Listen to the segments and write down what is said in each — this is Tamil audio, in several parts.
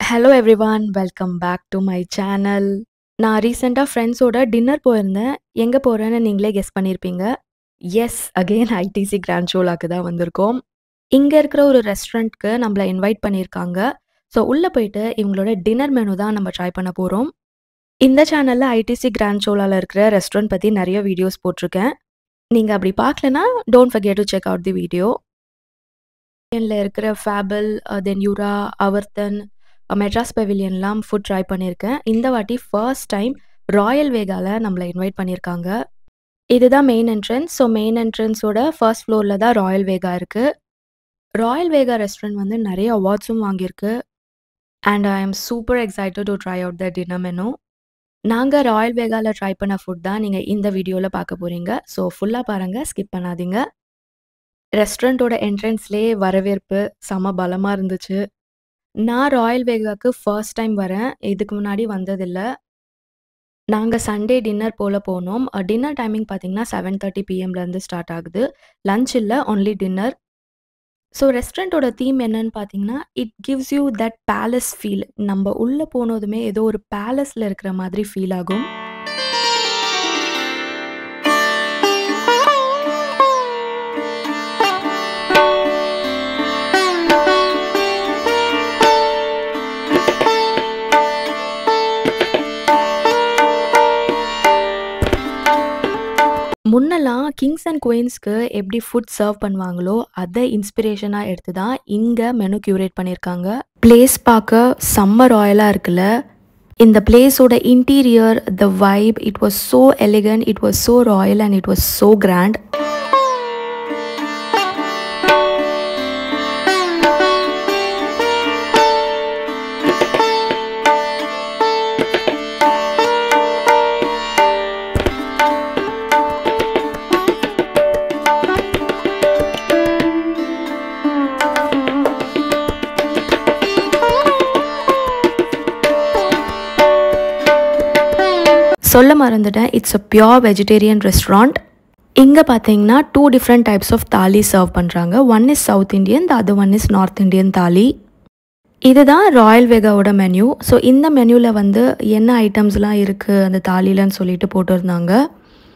Hello everyone welcome back to my channel. நான் ரீசெண்டாக ஃப்ரெண்ட்ஸோட டின்னர் போயிருந்தேன். எங்கே போகிறேன்னு நீங்களே கெஸ் பண்ணியிருப்பீங்க. எஸ், அகெயின் ஐடிசி கிராண்ட் ஷோலாக்கு தான் வந்திருக்கோம். இங்கே இருக்கிற ஒரு ரெஸ்டாரண்ட்க்கு நம்மளை இன்வைட் பண்ணியிருக்காங்க. ஸோ உள்ளே போயிட்டு இவங்களோட டின்னர் மெனு தான் நம்ம ட்ரை பண்ண போகிறோம். இந்த சேனலில் ஐடிசி கிராண்ட் ஷோலாவில் இருக்கிற ரெஸ்டாரண்ட் பற்றி நிறைய வீடியோஸ் போட்டிருக்கேன். நீங்கள் அப்படி பார்க்கலனா don't forget to check out the video. இருக்கிற Fable, then Yura, Avartana, Madras பெவிலியன்லாம் ஃபுட் ட்ரை பண்ணியிருக்கேன். இந்த வாட்டி ஃபர்ஸ்ட் டைம் ராயல் வேகாவில் நம்மளை இன்வைட் பண்ணியிருக்காங்க. இதுதான் மெயின் என்ட்ரன்ஸ். ஸோ மெயின் என்ட்ரன்ஸோட ஃபர்ஸ்ட் ஃப்ளோரில் தான் ராயல் வேகா இருக்குது. ராயல் வேகா ரெஸ்டாரண்ட் வந்து நிறைய அவார்ட்ஸும் வாங்கியிருக்கு. And I am super excited to try out the dinner menu. நாங்கள் ராயல் வேகாவில் ட்ரை பண்ண ஃபுட் தான் நீங்கள் இந்த வீடியோவில் பார்க்க போகிறீங்க. ஸோ ஃபுல்லாக பாருங்கள், ஸ்கிப் பண்ணாதீங்க. ரெஸ்டாரண்ட்டோட என்ட்ரன்ஸ்லேயே வரவேற்பு செம பலமாக இருந்துச்சு. நான் ராயல் வேகாவுக்கு ஃபர்ஸ்ட் டைம் வரேன். இதுக்கு முன்னாடி வந்ததில்லை. நாங்கள் சண்டே டின்னர் போல் போனோம். டின்னர் டைமிங் பார்த்தீங்கன்னா 7:30 PM ஸ்டார்ட் ஆகுது. லஞ்ச் இல்லை, ஒன்லி டின்னர். ஸோ ரெஸ்டாரண்ட்டோட தீம் என்னன்னு பார்த்தீங்கன்னா, it gives you that palace feel. நம்ம உள்ளே போனதுமே ஏதோ ஒரு பேலஸில் இருக்கிற மாதிரி ஃபீல் ஆகும். முன்னெல்லாம் கிங்ஸ் அண்ட் குயின்ஸ்க்கு எப்படி ஃபுட் சர்வ் பண்ணுவாங்களோ அதை இன்ஸ்பிரேஷனாக எடுத்து தான் இங்கே மெனு கியூரேட் பண்ணியிருக்காங்க. பிளேஸ் பார்க்க செம்ம ராயலாக இருக்குல்ல. இந்த பிளேஸோட interior, the vibe, it was so elegant, it was so royal and it was so grand. சொல்ல மறந்துட்டேன், it's a pure vegetarian restaurant. இங்கே பார்த்தீங்கன்னா 2 different types of thali serve பண்ணுறாங்க. One is South Indian, the other one is North Indian thali. இதுதான் ராயல் வேகாவோட மெனு. ஸோ இந்த மெனுவில் வந்து என்ன ஐட்டம்ஸ்லாம் இருக்குது அந்த தாலிலன்னு சொல்லிட்டு போட்டிருந்தாங்க.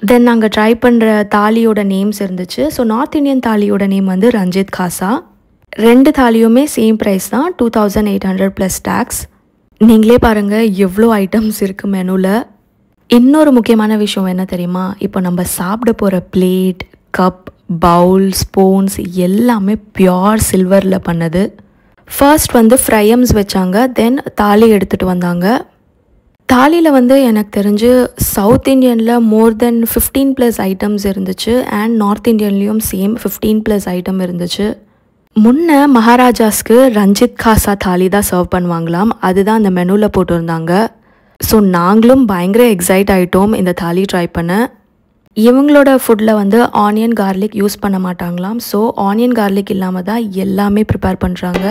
தென் நாங்கள் ட்ரை பண்ணுற தாலியோட நேம்ஸ் இருந்துச்சு. ஸோ நார்த் இண்டியன் தாலியோட நேம் வந்து ரஞ்சித் காசா. 2 தாலியுமே சேம் ப்ரைஸ் தான், 2800 + டேக்ஸ். நீங்களே பாருங்கள் எவ்வளோ ஐட்டம்ஸ் இருக்குது மெனுவில். இன்னொரு முக்கியமான விஷயம் என்ன தெரியுமா, இப்போ நம்ம சாப்பிட போகிற பிளேட், கப், பவுல், ஸ்பூன்ஸ் எல்லாமே பியோர் சில்வரில் பண்ணது. ஃபர்ஸ்ட் வந்து ஃப்ரையம்ஸ் வச்சாங்க, தென் தாலி எடுத்துகிட்டு வந்தாங்க. தாலியில் வந்து எனக்கு தெரிஞ்சு சவுத் இண்டியனில் மோர் தென் 15+ ஐட்டம்ஸ் இருந்துச்சு. அண்ட் நார்த் இண்டியன்லேயும் சேம் 15+ ஐட்டம் இருந்துச்சு. முன்ன மகாராஜாஸ்க்கு ரஞ்சித் காசா தாலி தான் சர்வ் பண்ணுவாங்களாம். அதுதான் அந்த மெனுவில் போட்டிருந்தாங்க. ஸோ நாங்களும் பயங்கர எக்ஸைட் ஆகிட்டோம் இந்த தாலி ட்ரை பண்ண. இவங்களோட ஃபுட்டில் வந்து ஆனியன் கார்லிக் யூஸ் பண்ண மாட்டாங்களாம். ஸோ ஆனியன் கார்லிக் இல்லாமல் தான் எல்லாமே ப்ரிப்பேர் பண்ணுறாங்க.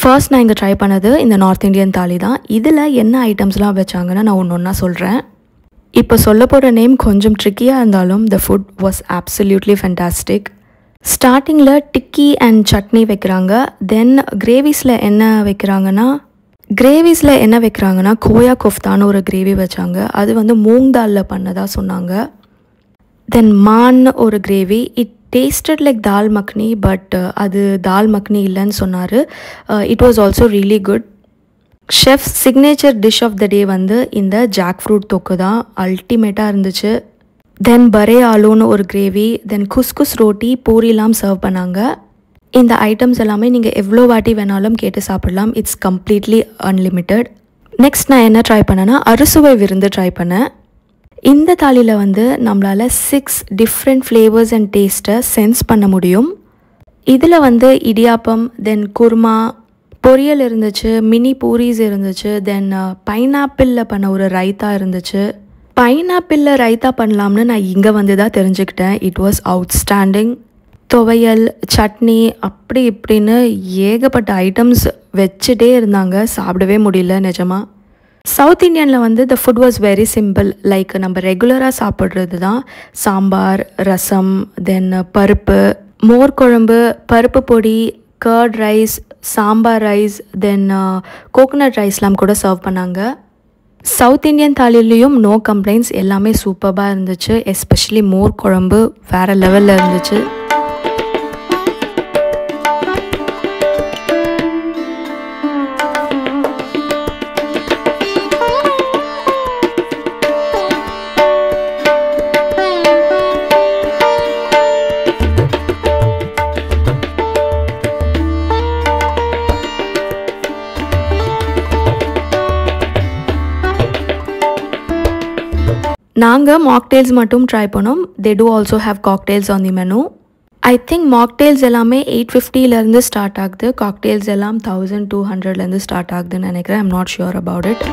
ஃபர்ஸ்ட் நான் இங்கே ட்ரை பண்ணது இந்த நார்த் இண்டியன் தாலி தான். இதில் என்ன ஐட்டம்ஸ்லாம் வச்சாங்கன்னா நான் ஒன்று ஒன்றா சொல்கிறேன். இப்போ சொல்ல போகிற நேம் கொஞ்சம் ட்ரிக்கியாக இருந்தாலும் the food was absolutely fantastic. ஸ்டார்டிங்கில் டிக்கி அண்ட் சட்னி வைக்கிறாங்க. தென் கிரேவிஸில் என்ன வைக்கிறாங்கன்னா கோயா கோஃப்தான்னு ஒரு கிரேவி வச்சாங்க. அது வந்து மூங் தாலில் பண்ணதாக சொன்னாங்க. தென் மான் ஒரு gravy. It tasted like dal makhani, but அது தால் மக்னி இல்லைன்னு சொன்னார். It was also really good. Chef signature dish of the day வந்து இந்த ஜாக் ஃப்ரூட் தொக்கு தான். அல்டிமேட்டாக இருந்துச்சு. தென் பரே ஆலூன்னு ஒரு கிரேவி, தென் குஸ்குஸ் ரோட்டி, பூரிலாம் சர்வ் பண்ணாங்க. இந்த ஐட்டம்ஸ் எல்லாமே நீங்கள் எவ்வளோ வாட்டி வேணாலும் கேட்டு சாப்பிடலாம். It's completely unlimited. நெக்ஸ்ட் நான் என்ன ட்ரை பண்ணேன்னா அறுசுவை விருந்து ட்ரை பண்ணேன். இந்த தாலியில் வந்து நம்மளால் 6 டிஃப்ரெண்ட் ஃப்ளேவர்ஸ் அண்ட் டேஸ்ட்டை சென்ஸ் பண்ண முடியும். இதில் வந்து இடியாப்பம், தென் குருமா, பொரியல் இருந்துச்சு, மினி பூரிஸ் இருந்துச்சு, தென் பைனாப்பிளில் பண்ண ஒரு ரைத்தா இருந்துச்சு. பைனாப்பிளில் ரைத்தா பண்ணலாம்னு நான் இங்கே வந்து தான் தெரிஞ்சுக்கிட்டேன். It was outstanding. துவையல், சட்னி, அப்படி இப்படின்னு ஏகப்பட்ட ஐட்டம்ஸ் வச்சுட்டே இருந்தாங்க. சாப்பிடவே முடியல நிஜமாக. சவுத் இண்டியனில் வந்து the food was very simple. Like நம்ம ரெகுலராக சாப்பிட்றது தான். சாம்பார், ரசம், தென் பருப்பு, மோர் குழம்பு, பருப்பு பொடி, கர்ட் ரைஸ், சாம்பார் ரைஸ், தென் கோகோனட் ரைஸ்லாம் கூட சர்வ் பண்ணாங்க. சவுத் இண்டியன் தாலிலையும் நோ கம்ப்ளைண்ட்ஸ், எல்லாமே சூப்பராக இருந்துச்சு. எஸ்பெஷலி மோர் குழம்பு வேறு லெவலில் இருந்துச்சு. நாங்கள் மாக்டெயில்ஸ் மட்டும் ட்ரை பண்ணோம். They do also have cocktails on the menu. I think mocktails எல்லாமே 850லேருந்து ஸ்டார்ட் ஆகுது. காக்டெயில்ஸ் எல்லாம் 1200லேருந்து ஸ்டார்ட் ஆகுதுன்னு நினைக்கிறேன். I'm not sure about it.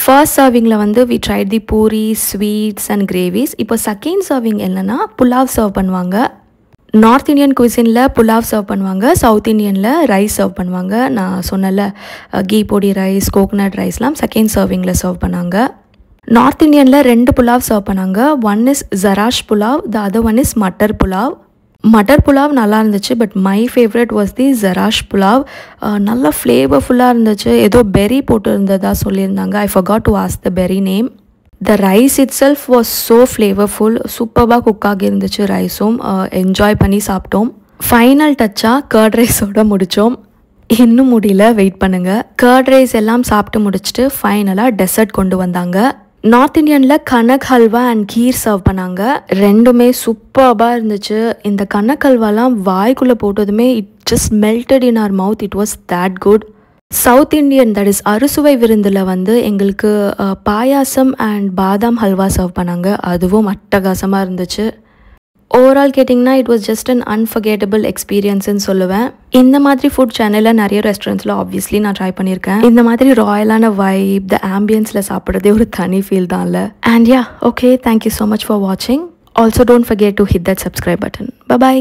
First சர்விங்கில் வந்து we tried the puri, sweets and gravies. இப்போ செகண்ட் சர்விங் என்னென்னா புலாவ் சர்வ் பண்ணுவாங்க. நார்த் இண்டியன் குவிசினில் புலாவ் சர்வ் பண்ணுவாங்க, சவுத் இண்டியனில் ரைஸ் சர்வ் பண்ணுவாங்க. நான் சொன்னல கீ பொடி ரைஸ், கோகோனட் ரைஸ்லாம் செகண்ட் சர்விங்கில் சர்வ் பண்ணாங்க. நார்த் இண்டியனில் 2 புலாவ் சர்வ் பண்ணாங்க. ஒன் இஸ் ஜராஷ் pulao, the other one is matar pulao. Matar pulao நல்லா இருந்துச்சு, but my favourite was the ஜராஷ் புலாவ். நல்லா ஃப்ளேவர்ஃபுல்லாக இருந்துச்சு. ஏதோ பெரி போட்டு இருந்ததா சொல்லியிருந்தாங்க. I forgot to ask the berry name. The rice itself was so flavourful. சூப்பராக குக் ஆகி இருந்துச்சு ரைஸும். என்ஜாய் பண்ணி சாப்பிட்டோம். ஃபைனல் டச்சாக கர்ட் ரைஸோடு முடித்தோம். இன்னும் முடியல, வெயிட் பண்ணுங்கள். கர்ட் ரைஸ் எல்லாம் சாப்பிட்டு முடிச்சுட்டு ஃபைனலாக டெசர்ட் கொண்டு வந்தாங்க. நார்த் இண்டியனில் கனக் ஹல்வா அண்ட் கீர் சர்வ் பண்ணாங்க. ரெண்டுமே சூப்பராக இருந்துச்சு. இந்த கனக் ஹல்வாலாம் வாய்க்குள்ளே போட்டதுமே it just melted in our mouth. It was that good. South Indian, that is அறுசுவை விருந்தில் வந்து எங்களுக்கு பாயாசம் அண்ட் பாதாம் ஹல்வா சர்வ் பண்ணாங்க. அதுவும் அட்டகாசமாக இருந்துச்சு. ஓவரால் கேட்டிங்கன்னா it was just un unforgettable எக்ஸ்பீரியன்ஸ்ன்னு சொல்லுவேன். இந்த மாதிரி ஃபுட் சேனலில் நிறைய ரெஸ்டாரண்ட்ஸில் ஆப்வியஸ்லி நான் ட்ரை பண்ணியிருக்கேன். இந்த மாதிரி ராயலான வைப், த ஆம்பியன்ஸில் சாப்பிட்றதே ஒரு தனி ஃபீல் தான்ல. And yeah, okay, thank you so much for வாட்சிங். Also don't forget to hit that subscribe button. By.